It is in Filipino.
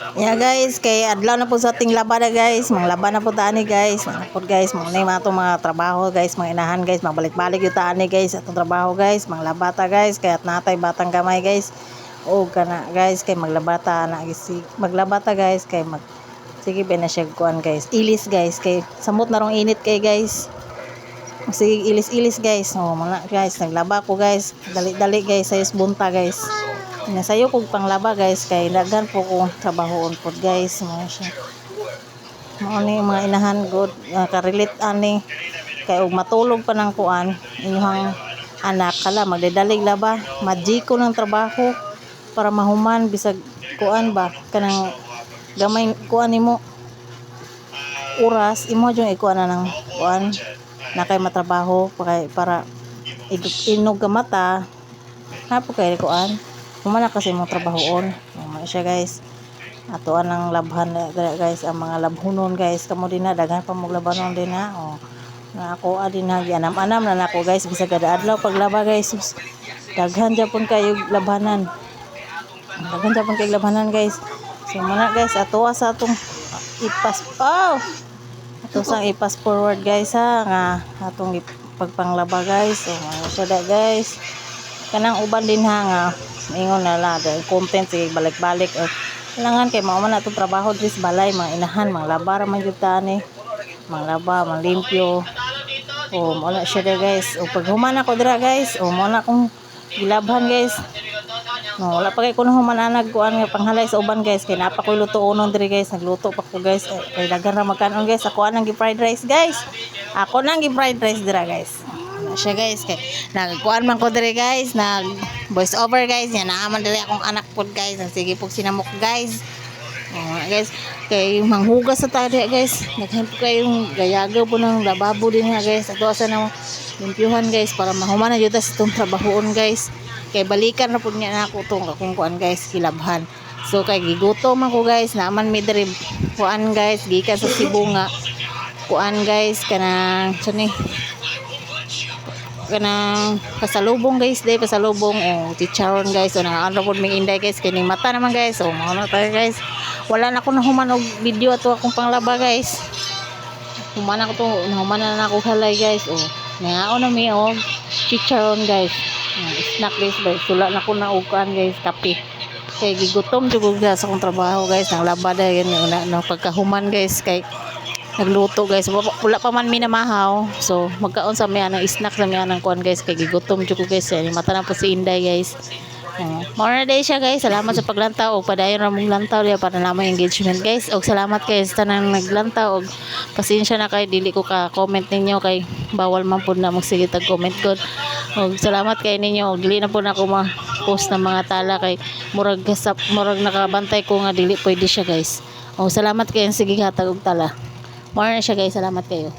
Yeah guys, kay adlaw na po sa ating laban na guys. Mga laban na po taani guys. Mga po guys, mga nay mga mga trabaho guys, mga inahan guys, mabalik-balik yung taani guys atong trabaho guys, mga labata guys, kay at natay batang gamay guys. O kana guys, kay maglabata na maglabata guys, kay sige ba na siya kuan guys. Ilis guys, kay samot na rong init kay guys. Sige ilis-ilis guys. Oh, mga guys, naglaba ko guys. Dali-dali guys, sayos bunta guys. Nasayo kog panglaba guys kay daghan po ko trabahoon pod guys mo siya. Mao ni mga inahan good ka-relate ani kay og matulog pa nang kuan inyong anak kala magdedalig laba madjiko ng trabaho para mahuman bisag kuan ba kanang gamay kuan nimo oras imo jung ikuan na ng kuan na kay matrabaho para inog ka mata hapo kay kuan humana kasi mo trabahoon siya guys ato anang labhan guys ang mga labhunon guys kamo din na daghan pa mo labanon din na na ako adin na gianam-anam na nako guys bisag kada adlaw paglaba guys daghan japon kayo labanan guys so muna guys ato sa atong ato sang ipas forward guys ha nga atong pagpanglaba guys so siya guys kanang uban din ha nga ingon na la content sige balik-balik kailangan kay mao man atong trabaho dis balay mga inahan mga labar man jud tani mga laba mga limpyo mao na siya guys pag human ako dira guys mao na akong gilabhan guys wala pa kay kuno humananag kuan nga panghalay sa uban guys kay napa koy lutuonon diri guys nagluto pa ko guys kay daghan ra magkanon guys ako nang gi-fried rice guys dira guys siya guys kay nagkuan man ko diri guys nag voice over guys yan naaman diri akong anak pod guys sige pug sinamok guys guys kay manghugas sa tadi guys naghan po kayong gayagaw po ng lababo din ha guys ato asa na limpyuhan guys para mahuman na jud sa itong trabahoon guys kay balikan na po niya nako tong akong kuan guys kilabhan so kay gigutom ako guys naaman mi diri kuan guys gikan sa Cebu nga kuan guys kanang kanang pasalubong guys day pasalubong chicharon guys nang ano pod ming inday guys kini mata naman guys mao na tayo guys wala na ko nahuman og video ato akong panglaba guys human na ako halay guys ngaon na mi og chicharon guys snack guys sula na ko na og kan guys kape kay gigutom jud sa akong trabaho guys nang laba dayon na pagkahuman guys kay nagluto guys wala pa man minamahaw so magkaon sa miya ng snack sa miya ng kuan guys kay gigutom jud ko guys mata na po si Inday guys more day siya guys salamat sa paglantaw og padayon ra mong lantaw diya para namang engagement guys og salamat guys tanang naglantaw og pasensya na kay dili ko ka comment ninyo kay bawal man pud na magsige tag comment god og salamat kay ninyo og dili na pud ako ma-post ng mga tala kay murag nakabantay ko nga dili pwede siya guys og salamat kay sige hatag og tala more na siya guys salamat kayo